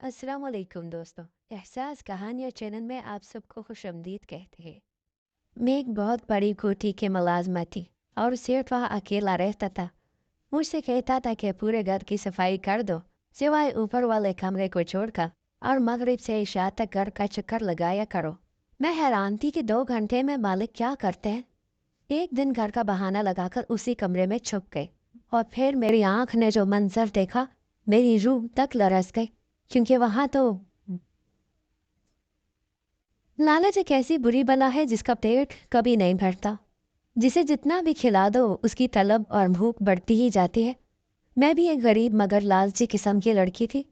अस्सलाम वालेकुम दोस्तों। एहसास कहानियाँ चैनल में आप सबको खुशामदीद कहते हैं। मैं एक बहुत बड़ी कोठी के मुलाजमा थी और सिर्फ वहाँ अकेला रहता था। मुझसे कहता था कि पूरे घर की सफाई कर दो, सिवाय ऊपर वाले कमरे को छोड़कर, और मगरिब से इशा तक घर का चक्कर लगाया करो। मैं हैरान थी कि 2 घंटे में मालिक क्या करते हैं। एक दिन घर का बहाना लगाकर उसी कमरे में छुप गई और फिर मेरी आंख ने जो मंजर देखा, मेरी रूह तक लरस गई, क्योंकि वहां तो लालच एक ऐसी बुरी बला है जिसका पेट कभी नहीं भरता। जिसे जितना भी खिला दो उसकी तलब और भूख बढ़ती ही जाती है। मैं भी एक गरीब मगर लालची किस्म की लड़की थी।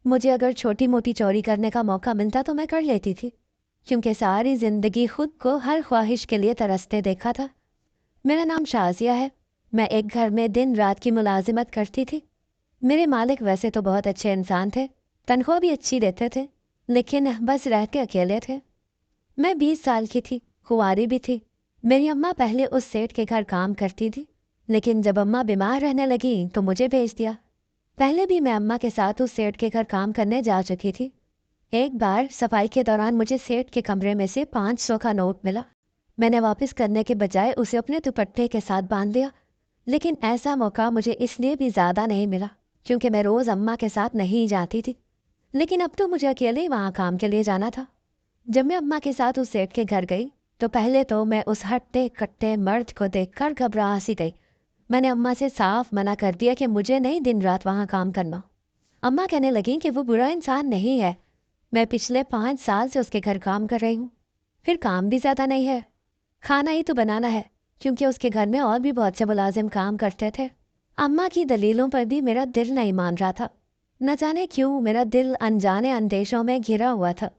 मुझे अगर छोटी मोटी चोरी करने का मौका मिलता तो मैं कर लेती थी, क्योंकि सारी जिंदगी खुद को हर ख्वाहिश के लिए तरसते देखा था। मेरा नाम शाजिया है। मैं एक घर में दिन रात की मुलाजिमत करती थी। मेरे मालिक वैसे तो बहुत अच्छे इंसान थे, तनख्वाह भी अच्छी देते थे, लेकिन बस रह के अकेले थे। मैं 20 साल की थी, कुंवारी भी थी। मेरी अम्मा पहले उस सेठ के घर काम करती थी, लेकिन जब अम्मा बीमार रहने लगी तो मुझे भेज दिया। पहले भी मैं अम्मा के साथ उस सेठ के घर काम करने जा चुकी थी। एक बार सफाई के दौरान मुझे सेठ के कमरे में से 500 का नोट मिला। मैंने वापस करने के बजाय उसे अपने दुपट्टे के साथ बांध दिया। लेकिन ऐसा मौका मुझे इसलिए भी ज़्यादा नहीं मिला क्योंकि मैं रोज़ अम्मा के साथ नहीं जाती थी। लेकिन अब तो मुझे अकेले ही वहाँ काम के लिए जाना था। जब मैं अम्मा के साथ उस सेठ के घर गई तो पहले तो मैं उस हट्टे कट्टे मर्द को देखकर घबरा सी गई। मैंने अम्मा से साफ मना कर दिया कि मुझे नहीं दिन रात वहाँ काम करना। अम्मा कहने लगी कि वो बुरा इंसान नहीं है। मैं पिछले 5 साल से उसके घर काम कर रही हूँ। फिर काम भी ज़्यादा नहीं है, खाना ही तो बनाना है, क्योंकि उसके घर में और भी बहुत से मुलाजिम काम करते थे। अम्मा की दलीलों पर भी मेरा दिल नहीं मान रहा था। न जाने क्यों मेरा दिल अनजाने अंदेशों में घिरा हुआ था,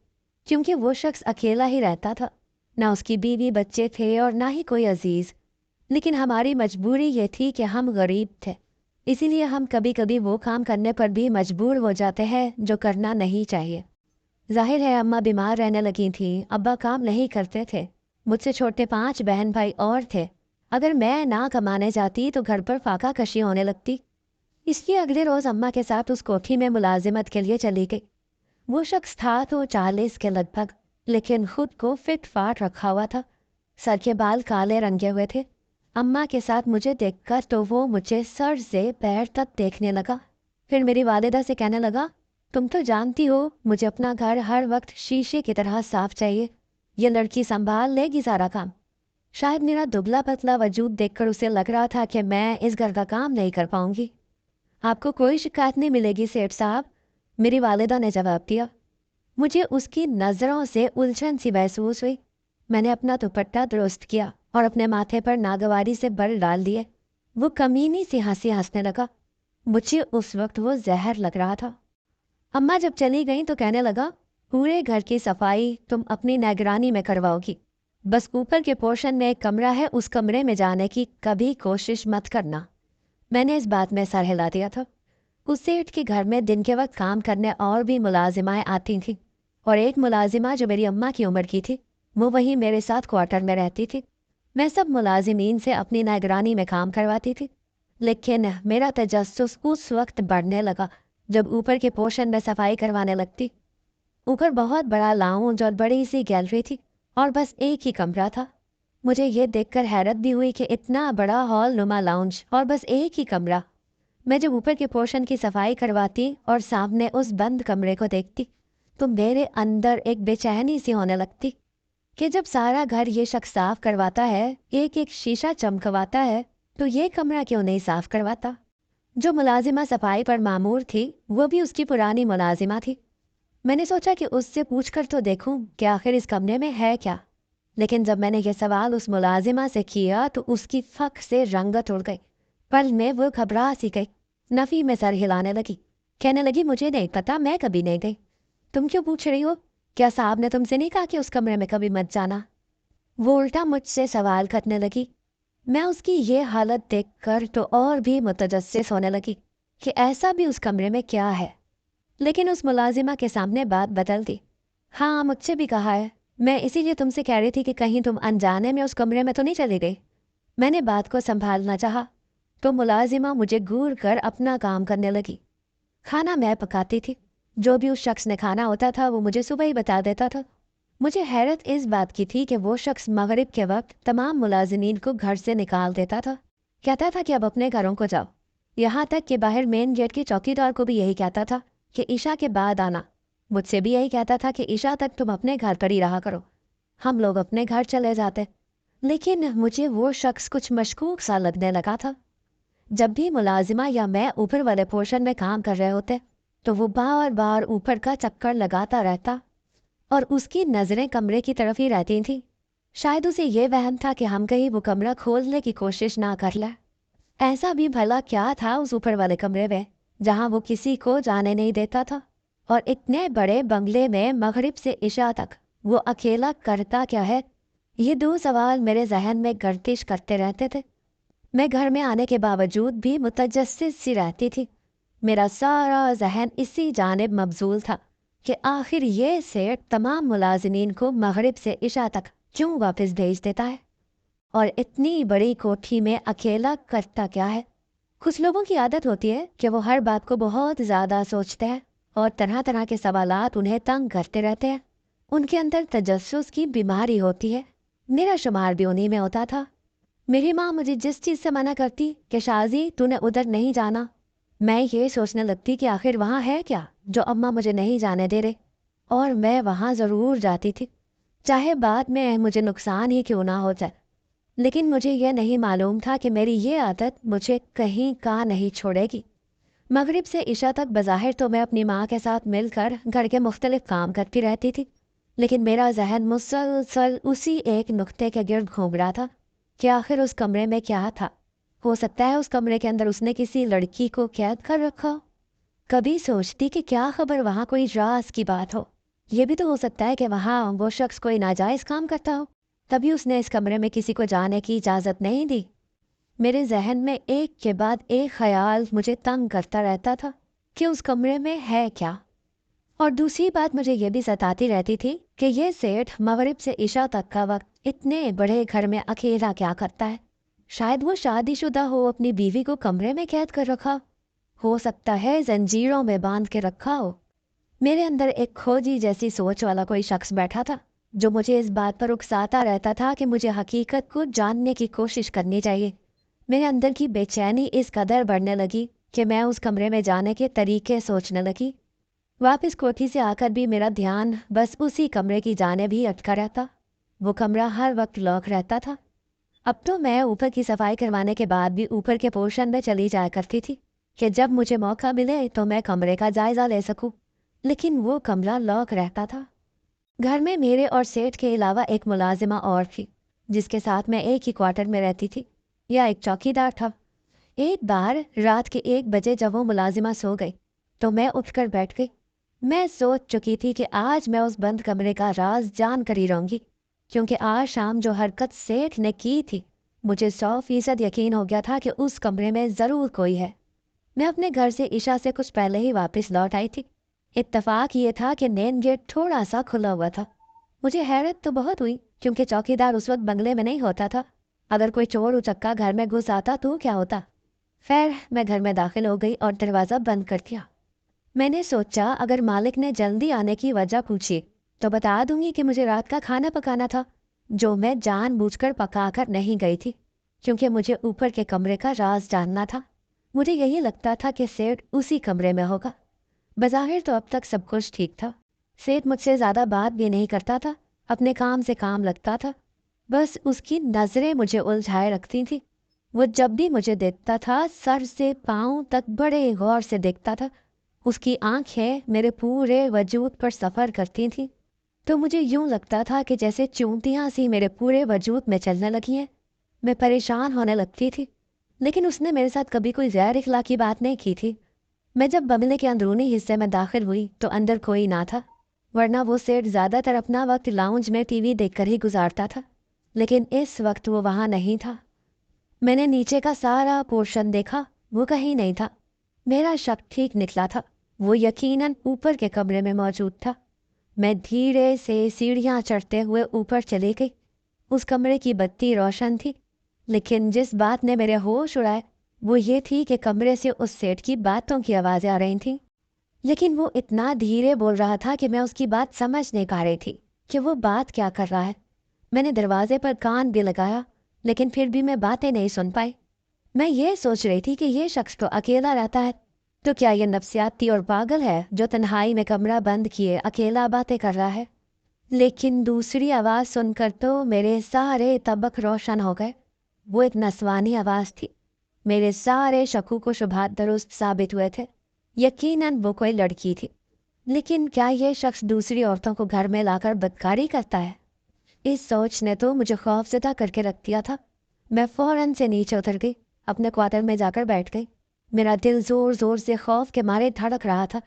क्योंकि वो शख्स अकेला ही रहता था। ना उसकी बीवी बच्चे थे और ना ही कोई अजीज। लेकिन हमारी मजबूरी ये थी कि हम गरीब थे, इसीलिए हम कभी कभी वो काम करने पर भी मजबूर हो जाते हैं जो करना नहीं चाहिए। जाहिर है अम्मा बीमार रहने लगी थी, अब्बा काम नहीं करते थे। मुझसे छोटे 5 बहन भाई और थे। अगर मैं ना कमाने जाती तो घर पर फाका कशी होने लगती। इसलिए अगले रोज़ अम्मा के साथ उस कोठी में मुलाजिमत के लिए चली गई। वो शख्स था तो 40 के लगभग, लेकिन खुद को फिट फाट रखा हुआ था। सर के बाल काले रंगे हुए थे। अम्मा के साथ मुझे देखकर तो वो मुझे सर से पैर तक देखने लगा। फिर मेरी वालिदा से कहने लगा, तुम तो जानती हो मुझे अपना घर हर वक्त शीशे की तरह साफ चाहिए। ये लड़की संभाल लेगी सारा काम। शायद मेरा दुबला पतला वजूद देखकर उसे लग रहा था कि मैं इस घर का काम नहीं कर पाऊंगी। आपको कोई शिकायत नहीं मिलेगी सेठ साहब, मेरी वालिदा ने जवाब दिया। मुझे उसकी नज़रों से उलझन सी महसूस हुई। मैंने अपना दुपट्टा दुरुस्त किया और अपने माथे पर नागवारी से बल डाल दिए। वो कमीनी सी हंसी हंसने लगा। मुझे उस वक्त वो जहर लग रहा था। अम्मा जब चली गई तो कहने लगा, पूरे घर की सफाई तुम अपनी निगरानी में करवाओगी। बस ऊपर के पोर्शन में एक कमरा है, उस कमरे में जाने की कभी कोशिश मत करना। मैंने इस बात में सर हिला दिया था। उस सेठ के घर में दिन के वक्त काम करने और भी मुलाजिमाएं आती थीं, और एक मुलाजिमा जो मेरी अम्मा की उम्र की थी, वो वहीं मेरे साथ क्वार्टर में रहती थी। मैं सब मुलाजिमीन से अपनी निगरानी में काम करवाती थी। लेकिन मेरा तजस्सुस उस वक्त बढ़ने लगा जब ऊपर के पोर्शन में सफाई करवाने लगती। ऊपर बहुत बड़ा लाउंज और बड़ी सी गैलरी थी, और बस एक ही कमरा था। मुझे ये देखकर हैरत भी हुई कि इतना बड़ा हॉल नुमा लाउंज और बस एक ही कमरा। मैं जब ऊपर के पोर्शन की सफाई करवाती और सामने उस बंद कमरे को देखती तो मेरे अंदर एक बेचैनी सी होने लगती कि जब सारा घर ये शख्स साफ करवाता है, एक एक शीशा चमकवाता है, तो ये कमरा क्यों नहीं साफ करवाता। जो मुलाजिमा सफाई पर मामूर थी वो भी उसकी पुरानी मुलाजिमा थी। मैंने सोचा कि उससे पूछकर तो देखूं कि आखिर इस कमरे में है क्या। लेकिन जब मैंने यह सवाल उस मुलाजिमा से किया तो उसकी फक से रंगत उड़ गई। पल में वो घबरा सी गई, नफी में सर हिलाने लगी, कहने लगी, मुझे नहीं पता, मैं कभी नहीं गई। तुम क्यों पूछ रही हो? क्या साहब ने तुमसे नहीं कहा कि उस कमरे में कभी मत जाना? वो उल्टा मुझसे सवाल करने लगी। मैं उसकी ये हालत देखकर तो और भी मुतजस्सिस होने लगी कि ऐसा भी उस कमरे में क्या है। लेकिन उस मुलाजिमा के सामने बात बदल दी। हाँ, मुझसे भी कहा है, मैं इसीलिए तुमसे कह रही थी कि कहीं तुम अनजाने में उस कमरे में तो नहीं चली गई। मैंने बात को संभालना चाहा तो मुलाजिमा मुझे घूर कर अपना काम करने लगी। खाना मैं पकाती थी, जो भी उस शख्स ने खाना होता था वो मुझे सुबह ही बता देता था। मुझे हैरत इस बात की थी कि वो शख्स मगरिब के वक्त तमाम मुलाजिमीन को घर से निकाल देता था। कहता था कि अब अपने घरों को जाओ। यहाँ तक कि बाहर मेन गेट के चौकीदार को भी यही कहता था कि ईशा के बाद आना। मुझसे भी यही कहता था कि ईशा तक तुम अपने घर पर ही रहा करो। हम लोग अपने घर चले जाते। लेकिन मुझे वो शख्स कुछ मशकूक सा लगने लगा था। जब भी मुलाजिमा या मैं ऊपर वाले पोर्शन में काम कर रहे होते तो वो बार बार ऊपर का चक्कर लगाता रहता और उसकी नज़रें कमरे की तरफ ही रहती थीं। शायद उसे ये वहम था कि हम कहीं वो कमरा खोलने की कोशिश ना कर लें। ऐसा भी भला क्या था उस ऊपर वाले कमरे में जहाँ वो किसी को जाने नहीं देता था? और इतने बड़े बंगले में मगरिब से इशा तक वो अकेला करता क्या है? ये दो सवाल मेरे जहन में गर्दिश करते रहते थे। मैं घर में आने के बावजूद भी मुतजस्सिस सी रहती थी। मेरा सारा जहन इसी जानिब मबजूल था कि आखिर ये सेठ तमाम मुलाजिमीन को मगरिब से इशा तक क्यों वापस भेज देता है और इतनी बड़ी कोठी में अकेला करता क्या है। कुछ लोगों की आदत होती है कि वो हर बात को बहुत ज़्यादा सोचते हैं और तरह तरह के सवालात उन्हें तंग करते रहते हैं। उनके अंदर तजस्सुस की बीमारी होती है। मेरा शुमार भी उन्हीं में होता था। मेरी माँ मुझे जिस चीज़ से मना करती कि शाजी तूने उधर नहीं जाना, मैं ये सोचने लगती कि आखिर वहाँ है क्या जो अम्मा मुझे नहीं जाने दे रहे, और मैं वहाँ ज़रूर जाती थी, चाहे बाद में मुझे नुकसान ही क्यों ना हो जाए। लेकिन मुझे यह नहीं मालूम था कि मेरी ये आदत मुझे कहीं का नहीं छोड़ेगी। मगरिब से इशा तक बज़ाहिर तो मैं अपनी माँ के साथ मिलकर घर के मुख्तलिफ काम करती रहती थी, लेकिन मेरा जहन मुसलसल उसी एक नुक्ते के गिर्द घूम रहा था कि आखिर उस कमरे में क्या था। हो सकता है उस कमरे के अंदर उसने किसी लड़की को कैद कर रखा हो। कभी सोचती कि क्या खबर वहाँ कोई राज की बात हो। ये भी तो हो सकता है कि वहाँ वो शख्स कोई नाजायज़ काम करता हो, तभी उसने इस कमरे में किसी को जाने की इजाज़त नहीं दी। मेरे जहन में एक के बाद एक ख्याल मुझे तंग करता रहता था कि उस कमरे में है क्या। और दूसरी बात मुझे ये भी सताती रहती थी कि ये सेठ मगरिब से इशा तक का वक्त इतने बड़े घर में अकेला क्या करता है। शायद वो शादीशुदा हो, अपनी बीवी को कमरे में कैद कर रखा हो सकता है, जंजीरों में बांध के रखा हो। मेरे अंदर एक खोजी जैसी सोच वाला कोई शख्स बैठा था जो मुझे इस बात पर उकसाता रहता था कि मुझे हकीकत को जानने की कोशिश करनी चाहिए। मेरे अंदर की बेचैनी इस कदर बढ़ने लगी कि मैं उस कमरे में जाने के तरीके सोचने लगी। वापस कोठी से आकर भी मेरा ध्यान बस उसी कमरे की जानिब ही अटका रहता। वो कमरा हर वक्त लॉक रहता था। अब तो मैं ऊपर की सफाई करवाने के बाद भी ऊपर के पोर्शन में चली जाया करती थी कि जब मुझे मौका मिले तो मैं कमरे का जायजा ले सकूं, लेकिन वो कमरा लॉक रहता था। घर में मेरे और सेठ के अलावा एक मुलाजिमा और थी जिसके साथ मैं एक ही क्वार्टर में रहती थी, या एक चौकीदार था। एक बार रात के 1 बजे जब वो मुलाजिमा सो गई तो मैं उठकर बैठ गई। मैं सोच चुकी थी कि आज मैं उस बंद कमरे का राज जान कर ही रहूंगी, क्योंकि आज शाम जो हरकत सेठ ने की थी मुझे 100% यकीन हो गया था कि उस कमरे में ज़रूर कोई है। मैं अपने घर से इशा से कुछ पहले ही वापस लौट आई थी। इत्तेफाक ये था कि मेन गेट थोड़ा सा खुला हुआ था। मुझे हैरत तो बहुत हुई क्योंकि चौकीदार उस वक्त बंगले में नहीं होता था। अगर कोई चोर उचक्का घर में घुस आता तो क्या होता। खैर, मैं घर में दाखिल हो गई और दरवाज़ा बंद कर दिया। मैंने सोचा अगर मालिक ने जल्दी आने की वजह पूछी तो बता दूंगी कि मुझे रात का खाना पकाना था, जो मैं जानबूझकर पकाकर नहीं गई थी, क्योंकि मुझे ऊपर के कमरे का राज जानना था। मुझे यही लगता था कि सेठ उसी कमरे में होगा। बज़ाहिर तो अब तक सब कुछ ठीक था। सेठ मुझसे ज़्यादा बात भी नहीं करता था, अपने काम से काम लगता था। बस उसकी नज़रें मुझे उलझाए रखती थी। वो जब भी मुझे देखता था सर से पाँव तक बड़े गौर से देखता था। उसकी आंखें मेरे पूरे वजूद पर सफ़र करती थीं, तो मुझे यूं लगता था कि जैसे चूंटियां सी मेरे पूरे वजूद में चलने लगी हैं। मैं परेशान होने लगती थी, लेकिन उसने मेरे साथ कभी कोई गैर इखलाकी बात नहीं की थी। मैं जब बंगले के अंदरूनी हिस्से में दाखिल हुई तो अंदर कोई ना था, वरना वो सेठ ज़्यादातर अपना वक्त लाउंज में टीवी देखकर ही गुजारता था। लेकिन इस वक्त वो वहाँ नहीं था। मैंने नीचे का सारा पोर्शन देखा, वो कहीं नहीं था। मेरा शक ठीक निकला था, वो यकीनन ऊपर के कमरे में मौजूद था। मैं धीरे से सीढ़ियाँ चढ़ते हुए ऊपर चली गई। उस कमरे की बत्ती रोशन थी, लेकिन जिस बात ने मेरे होश उड़ाए वो ये थी कि कमरे से उस सेठ की बातों की आवाज़ें आ रही थीं। लेकिन वो इतना धीरे बोल रहा था कि मैं उसकी बात समझ नहीं पा रही थी कि वो बात क्या कर रहा है। मैंने दरवाजे पर कान भी लगाया, लेकिन फिर भी मैं बातें नहीं सुन पाई। मैं ये सोच रही थी कि ये शख्स तो अकेला रहता है, तो क्या ये नफसियाती और पागल है जो तन्हाई में कमरा बंद किए अकेला बातें कर रहा है। लेकिन दूसरी आवाज़ सुनकर तो मेरे सारे तबक रोशन हो गए। वो एक नस्वानी आवाज़ थी। मेरे सारे शक्कों को शुबहात दुरुस्त साबित हुए थे। यकीनन वो कोई लड़की थी। लेकिन क्या ये शख्स दूसरी औरतों को घर में लाकर बदकारी करता है? इस सोच ने तो मुझे खौफज़दा करके रख दिया था। मैं फौरन से नीचे उतर गई, अपने क्वार्टर में जाकर बैठ गई। मेरा दिल जोर जोर से खौफ के मारे धड़क रहा था।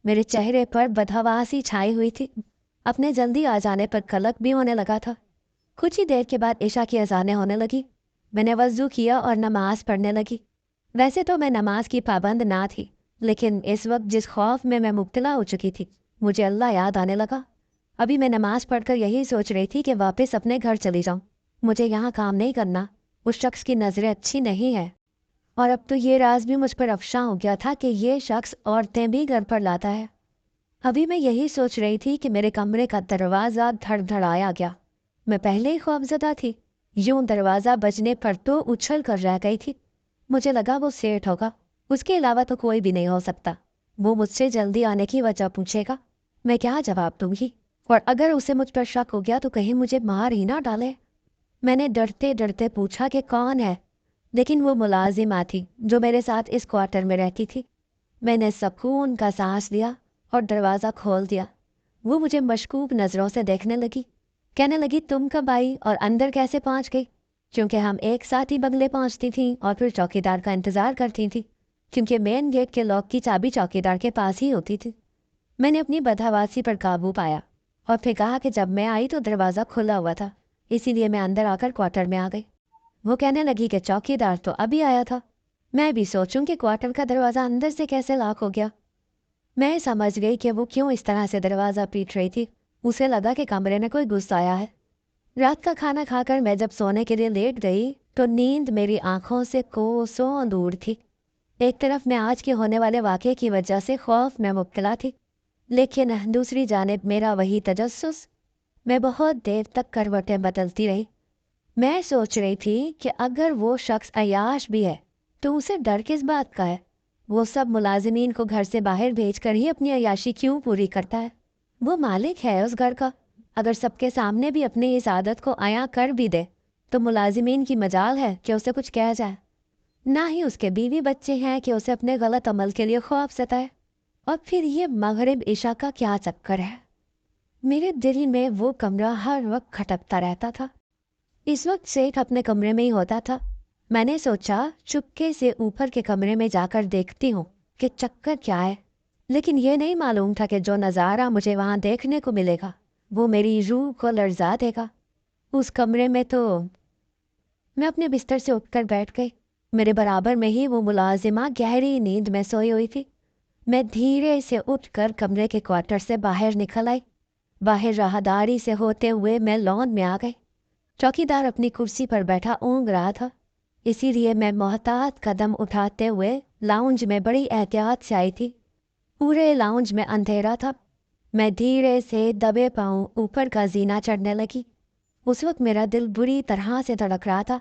मेरे चेहरे पर बदहवासी छाई हुई थी। अपने जल्दी आ जाने पर कलक भी होने लगा था। कुछ ही देर के बाद इशा की अजानें होने लगी। मैंने वज़ू किया और नमाज पढ़ने लगी। वैसे तो मैं नमाज की पाबंद ना थी, लेकिन इस वक्त जिस खौफ में मैं मुब्तला हो चुकी थी, मुझे अल्लाह याद आने लगा। अभी मैं नमाज पढ़कर यही सोच रही थी कि वापस अपने घर चली जाऊं। मुझे यहाँ काम नहीं करना। उस शख्स की नज़रें अच्छी नहीं है। और अब तो ये राज भी मुझ पर अफशा हो गया था कि ये शख्स औरतें भी घर पर लाता है। अभी मैं यही सोच रही थी कि मेरे कमरे का दरवाज़ा धड़धड़ाया गया। मैं पहले ही खौफजदा थी। यूं दरवाज़ा बजने पर तो उछल कर रह गई थी। मुझे लगा वो सेठ होगा, उसके अलावा तो कोई भी नहीं हो सकता। वो मुझसे जल्दी आने की वजह पूछेगा। मैं क्या जवाब दूंगी? और अगर उसे मुझ पर शक हो गया तो कहीं मुझे मार ही ना डाले। मैंने डरते डरते पूछा कि कौन है, लेकिन वो मुलाजिमा थी जो मेरे साथ इस क्वार्टर में रहती थी। मैंने सुकून का सांस लिया और दरवाज़ा खोल दिया। वो मुझे मशकूक नज़रों से देखने लगी। कहने लगी, तुम कब आई और अंदर कैसे पहुंच गई? क्योंकि हम एक साथ ही बंगले पहुंचती थीं और फिर चौकीदार का इंतज़ार करती थी, क्योंकि मेन गेट के लॉक की चाबी चौकीदार के पास ही होती थी। मैंने अपनी बदहवासी पर काबू पाया और फिर कहा कि जब मैं आई तो दरवाज़ा खुला हुआ था, इसीलिए मैं अंदर आकर क्वार्टर में आ गई। वो कहने लगी कि चौकीदार तो अभी आया था। मैं भी सोचूं कि क्वार्टर का दरवाज़ा अंदर से कैसे लॉक हो गया। मैं समझ गई कि वो क्यों इस तरह से दरवाज़ा पीट रही थी। उसे लगा कि कमरे में कोई घुस आया है। रात का खाना खाकर मैं जब सोने के लिए लेट गई तो नींद मेरी आंखों से कोसों दूर थी। एक तरफ मैं आज के होने वाले वाक़े की वजह से खौफ में मुब्तला थी, लेकिन दूसरी जानिब मेरा वही तजस्सुस। मैं बहुत देर तक करवटें बदलती रही। मैं सोच रही थी कि अगर वो शख्स अय्याश भी है तो उसे डर किस बात का है। वो सब मुलाजिमीन को घर से बाहर भेजकर ही अपनी अय्याशी क्यों पूरी करता है? वो मालिक है उस घर का। अगर सबके सामने भी अपनी इस आदत को आया कर भी दे तो मुलाजिमीन की मजाल है कि उसे कुछ कह जाए। ना ही उसके बीवी बच्चे हैं कि उसे अपने गलत अमल के लिए खौफ सताए। और फिर ये मगरिब इशा का क्या चक्कर है? मेरे दिल में वो कमरा हर वक्त खटकता रहता था। इस वक्त शेख अपने कमरे में ही होता था। मैंने सोचा चुपके से ऊपर के कमरे में जाकर देखती हूँ कि चक्कर क्या है। लेकिन ये नहीं मालूम था कि जो नज़ारा मुझे वहाँ देखने को मिलेगा वो मेरी रूह को लर्जा देगा। उस कमरे में तो मैं अपने बिस्तर से उठकर बैठ गई। मेरे बराबर में ही वो मुलाजिमा गहरी नींद में सोई हुई थी। मैं धीरे से उठकर कमरे के क्वार्टर से बाहर निकल आई। बाहर राहदारी से होते हुए मैं लॉन में आ गई। चौकीदार अपनी कुर्सी पर बैठा ऊँग रहा था, इसीलिए मैं मोहतात कदम उठाते हुए लाउंज में बड़ी एहतियात से आई थी। पूरे लाउंज में अंधेरा था। मैं धीरे से दबे पाँव ऊपर का जीना चढ़ने लगी। उस वक्त मेरा दिल बुरी तरह से धड़क रहा था।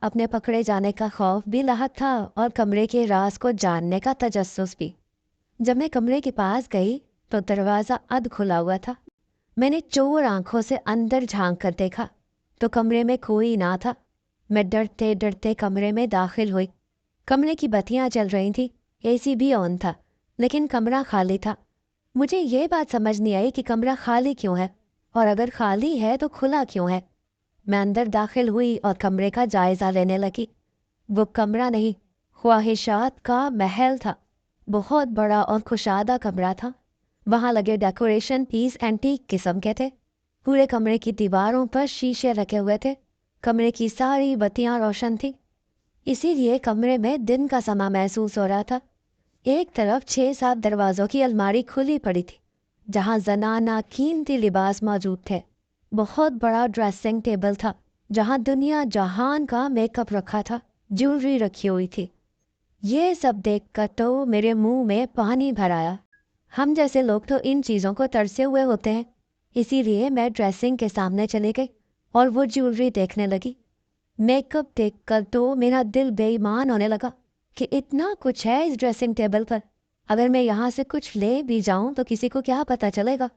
अपने पकड़े जाने का खौफ भी लाहक था और कमरे के राज को जानने का तजस्सुस भी। जब मैं कमरे के पास गई तो दरवाज़ा अध खुला हुआ था। मैंने चोर आंखों से अंदर झांक कर देखा तो कमरे में कोई ना था। मैं डरते डरते कमरे में दाखिल हुई। कमरे की बत्तियां जल रही थी, एसी भी ऑन था, लेकिन कमरा खाली था। मुझे ये बात समझ नहीं आई कि कमरा खाली क्यों है, और अगर खाली है तो खुला क्यों है। मैं अंदर दाखिल हुई और कमरे का जायज़ा लेने लगी। वो कमरा नहीं, ख्वाहिशात का महल था। बहुत बड़ा और खुशादा कमरा था। वहाँ लगे डेकोरेशन पीस एंटीक किस्म के थे। पूरे कमरे की दीवारों पर शीशे रखे हुए थे। कमरे की सारी बत्तियां रोशन थी, इसीलिए कमरे में दिन का समा महसूस हो रहा था। एक तरफ 6-7 दरवाज़ों की अलमारी खुली पड़ी थी, जहाँ ज़नाना कीमती लिबास मौजूद थे। बहुत बड़ा ड्रेसिंग टेबल था, जहाँ दुनिया जहान का मेकअप रखा था, ज्वेलरी रखी हुई थी। ये सब देखकर तो मेरे मुंह में पानी भर आया। हम जैसे लोग तो इन चीज़ों को तरसे हुए होते हैं। इसीलिए मैं ड्रेसिंग के सामने चली गई और वो ज्वेलरी देखने लगी। मेकअप देखकर तो मेरा दिल बेईमान होने लगा कि इतना कुछ है इस ड्रेसिंग टेबल पर। अगर मैं यहाँ से कुछ ले भी जाऊँ तो किसी को क्या पता चलेगा।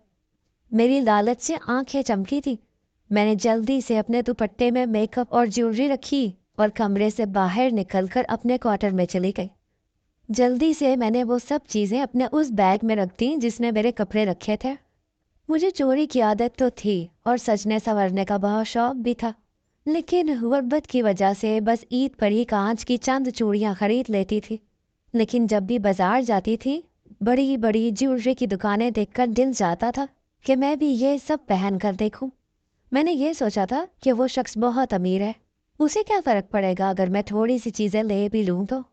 मेरी लालच से आंखें चमकी थी। मैंने जल्दी से अपने दुपट्टे में मेकअप और ज्वेलरी रखी और कमरे से बाहर निकलकर अपने क्वार्टर में चली गई। जल्दी से मैंने वो सब चीज़ें अपने उस बैग में रख दी जिसमें मेरे कपड़े रखे थे। मुझे चोरी की आदत तो थी और सजने संवरने का बहुत शौक भी था, लेकिन गुर्बत की वजह से बस ईद पर ही कांच की चंद चूड़ियाँ खरीद लेती थी। लेकिन जब भी बाजार जाती थी, बड़ी बड़ी ज्वेलरी की दुकानें देखकर दिल जाता था कि मैं भी ये सब पहन कर देखूं। मैंने ये सोचा था कि वो शख्स बहुत अमीर है, उसे क्या फ़र्क पड़ेगा अगर मैं थोड़ी सी चीज़ें ले भी लूँ तो।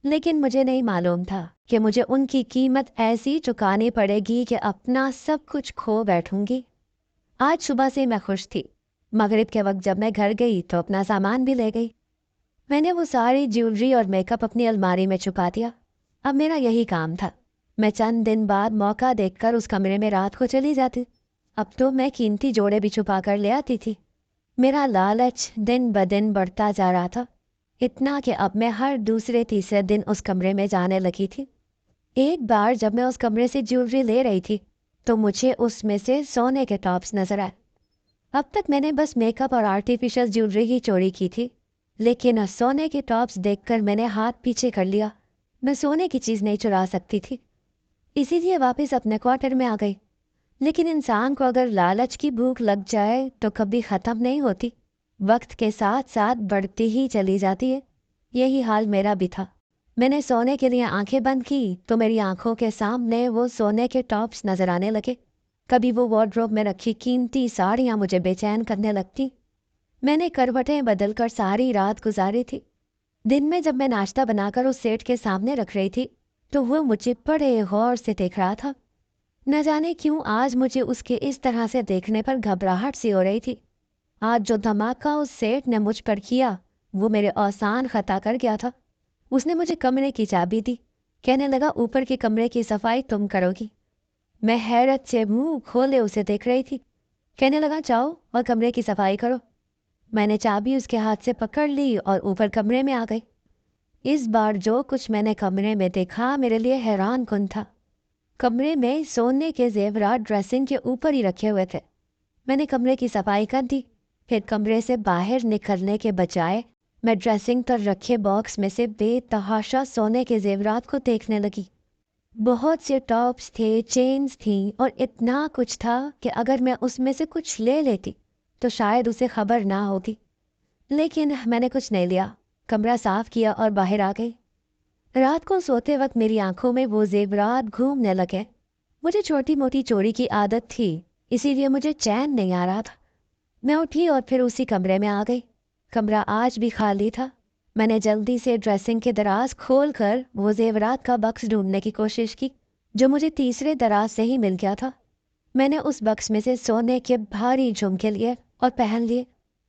लेकिन मुझे नहीं मालूम था कि मुझे उनकी कीमत ऐसी चुकानी पड़ेगी कि अपना सब कुछ खो बैठूंगी। आज सुबह से मैं खुश थी। मगरिब के वक्त जब मैं घर गई तो अपना सामान भी ले गई। मैंने वो सारी ज्वेलरी और मेकअप अपनी अलमारी में छुपा दिया। अब मेरा यही काम था। मैं चंद दिन बाद मौका देखकर उस कमरे में रात को चली जाती। अब तो मैं कीमती जोड़े भी छुपा कर ले आती थी। मेरा लालच दिन ब दिन बढ़ता जा रहा था, इतना कि अब मैं हर दूसरे तीसरे दिन उस कमरे में जाने लगी थी। एक बार जब मैं उस कमरे से ज्वेलरी ले रही थी तो मुझे उसमें से सोने के टॉप्स नजर आए। अब तक मैंने बस मेकअप और आर्टिफिशियल ज्वेलरी ही चोरी की थी, लेकिन सोने के टॉप्स देखकर मैंने हाथ पीछे कर लिया। मैं सोने की चीज़ नहीं चुरा सकती थी, इसीलिए वापस अपने क्वार्टर में आ गई। लेकिन इंसान को अगर लालच की भूख लग जाए तो कभी ख़त्म नहीं होती, वक्त के साथ साथ बढ़ती ही चली जाती है। यही हाल मेरा भी था। मैंने सोने के लिए आंखें बंद की तो मेरी आंखों के सामने वो सोने के टॉप्स नजर आने लगे। कभी वो वार्डरोब में रखी कीमती साड़ियाँ मुझे बेचैन करने लगती। मैंने करवटें बदलकर सारी रात गुजारी थी। दिन में जब मैं नाश्ता बनाकर उस सेठ के सामने रख रही थी तो वो मुझे बड़े गौर से देख रहा था। न जाने क्यों आज मुझे उसके इस तरह से देखने पर घबराहट सी हो रही थी। आज जो धमाका उस सेठ ने मुझ पर किया वो मेरे आसान खता कर गया था। उसने मुझे कमरे की चाबी दी। कहने लगा ऊपर के कमरे की सफाई तुम करोगी। मैं हैरत से मुंह खोले उसे देख रही थी। कहने लगा जाओ और कमरे की सफाई करो। मैंने चाबी उसके हाथ से पकड़ ली और ऊपर कमरे में आ गई। इस बार जो कुछ मैंने कमरे में देखा मेरे लिए हैरान कुन था। कमरे में सोने के जेवरात ड्रेसिंग के ऊपर ही रखे हुए थे। मैंने कमरे की सफाई कर दी। फिर कमरे से बाहर निकलने के बजाय मैं ड्रेसिंग पर रखे बॉक्स में से बेतहाशा सोने के जेवरात को देखने लगी। बहुत से टॉप्स थे, चेन्स थीं और इतना कुछ था कि अगर मैं उसमें से कुछ ले लेती तो शायद उसे खबर ना होती। लेकिन मैंने कुछ नहीं लिया। कमरा साफ किया और बाहर आ गई। रात को सोते वक्त मेरी आंखों में वो जेवरात घूमने लगे। मुझे छोटी मोटी चोरी की आदत थी, इसीलिए मुझे चैन नहीं आ रहा था। मैं उठी और फिर उसी कमरे में आ गई। कमरा आज भी खाली था। मैंने जल्दी से ड्रेसिंग के दराज खोलकर वो जेवरात का बक्स ढूंढने की कोशिश की, जो मुझे तीसरे दराज से ही मिल गया था। मैंने उस बक्स में से सोने के भारी झुमके लिए और पहन लिए।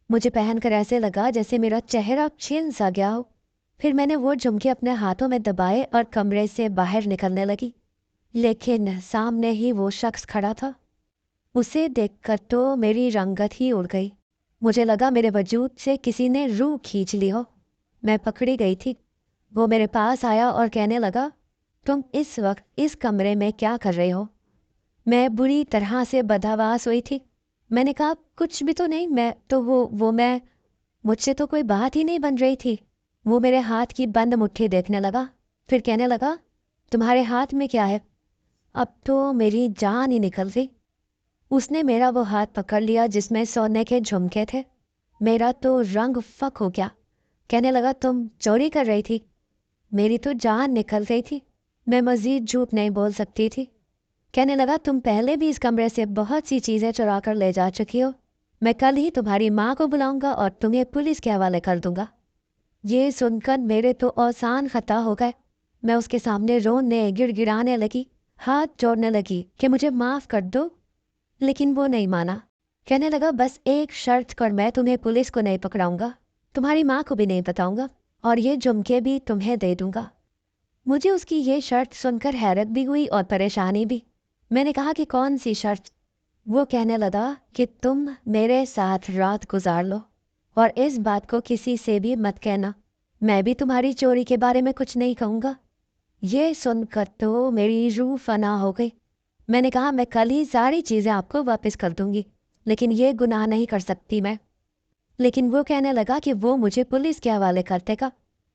मुझे पहनकर ऐसे लगा जैसे मेरा चेहरा छिन सा गया हो। फिर मैंने वो झुमके अपने हाथों में दबाए और कमरे से बाहर निकलने लगी। लेकिन सामने ही वो शख्स खड़ा था। उसे देखकर तो मेरी रंगत ही उड़ गई। मुझे लगा मेरे वजूद से किसी ने रूह खींच ली हो। मैं पकड़ी गई थी। वो मेरे पास आया और कहने लगा, तुम इस वक्त इस कमरे में क्या कर रहे हो? मैं बुरी तरह से बदहवास हुई थी। मैंने कहा कुछ भी तो नहीं, मैं तो वो मैं मुझसे तो कोई बात ही नहीं बन रही थी। वो मेरे हाथ की बंद मुट्ठी देखने लगा। फिर कहने लगा, तुम्हारे हाथ में क्या है? अब तो मेरी जान ही निकल गई। उसने मेरा वो हाथ पकड़ लिया जिसमें सोने के झुमके थे। मेरा तो रंग फक हो गया। कहने लगा, तुम चोरी कर रही थी? मेरी तो जान निकल गई थी। मैं मजीद झूठ नहीं बोल सकती थी। कहने लगा, तुम पहले भी इस कमरे से बहुत सी चीज़ें चुरा कर ले जा चुकी हो। मैं कल ही तुम्हारी माँ को बुलाऊंगा और तुम्हें पुलिस के हवाले कर दूंगा। ये सुनकर मेरे तो आसान खता हो गए। मैं उसके सामने रोने गिड़गिड़ाने लगी, हाथ जोड़ने लगी कि मुझे माफ़ कर दो। लेकिन वो नहीं माना। कहने लगा, बस एक शर्त पर मैं तुम्हें पुलिस को नहीं पकड़ाऊंगा, तुम्हारी माँ को भी नहीं बताऊंगा और ये झुमके भी तुम्हें दे दूंगा। मुझे उसकी ये शर्त सुनकर हैरत भी हुई और परेशानी भी। मैंने कहा कि कौन सी शर्त? वो कहने लगा कि तुम मेरे साथ रात गुजार लो और इस बात को किसी से भी मत कहना। मैं भी तुम्हारी चोरी के बारे में कुछ नहीं कहूँगा। ये सुनकर तो मेरी रूह फना हो गई। मैंने कहा मैं कल ही सारी चीज़ें आपको वापस कर दूंगी, लेकिन ये गुनाह नहीं कर सकती मैं। लेकिन वो कहने लगा कि वो मुझे पुलिस के हवाले कर देगा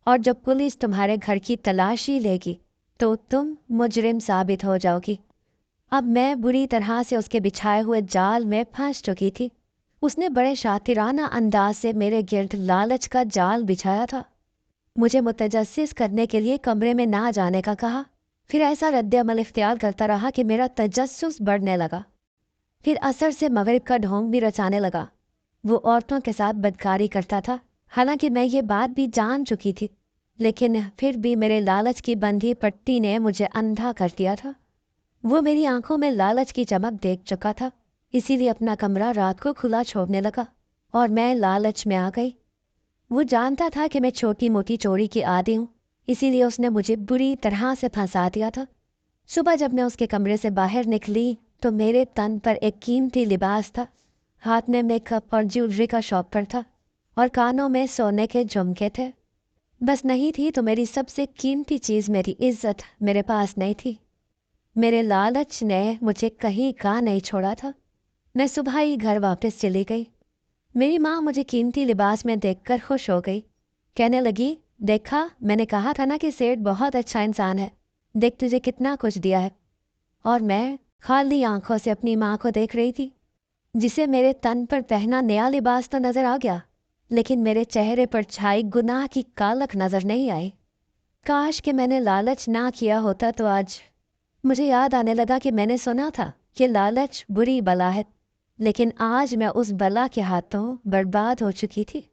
और जब पुलिस तुम्हारे घर की तलाशी लेगी तो तुम मुजरिम साबित हो जाओगी। अब मैं बुरी तरह से उसके बिछाए हुए जाल में फंस चुकी थी। उसने बड़े शातिराना अंदाज से मेरे गिर्द लालच का जाल बिछाया था। मुझे मुतजस्सिस करने के लिए कमरे में ना जाने का कहा। फिर ऐसा रद्द-ए-अमल इख्तियार करता रहा कि मेरा तजस्सुस बढ़ने लगा। फिर असर से मगरिब का ढोंग भी रचाने लगा। वो औरतों के साथ बदकारी करता था। हालांकि मैं ये बात भी जान चुकी थी, लेकिन फिर भी मेरे लालच की बंधी पट्टी ने मुझे अंधा कर दिया था। वो मेरी आंखों में लालच की चमक देख चुका था, इसीलिए अपना कमरा रात को खुला छोड़ने लगा और मैं लालच में आ गई। वो जानता था कि मैं छोटी मोटी चोरी की आदी हूँ, इसीलिए उसने मुझे बुरी तरह से फंसा दिया था। सुबह जब मैं उसके कमरे से बाहर निकली तो मेरे तन पर एक कीमती लिबास था, हाथ में मेकअप और ज्वेलरी का शॉपर था और कानों में सोने के झुमके थे। बस नहीं थी तो मेरी सबसे कीमती चीज़, मेरी इज्जत, मेरे पास नहीं थी। मेरे लालच ने मुझे कहीं का नहीं छोड़ा था। मैं सुबह ही घर वापस चली गई। मेरी माँ मुझे कीमती लिबास में देखकर खुश हो गई। कहने लगी, देखा, मैंने कहा था ना कि सेठ बहुत अच्छा इंसान है। देख तुझे कितना कुछ दिया है। और मैं खाली आंखों से अपनी माँ को देख रही थी, जिसे मेरे तन पर पहना नया लिबास तो नजर आ गया, लेकिन मेरे चेहरे पर छाई गुनाह की कालक नजर नहीं आई। काश कि मैंने लालच ना किया होता तो आज। मुझे याद आने लगा कि मैंने सुना था कि लालच बुरी बला है, लेकिन आज मैं उस बला के हाथों बर्बाद हो चुकी थी।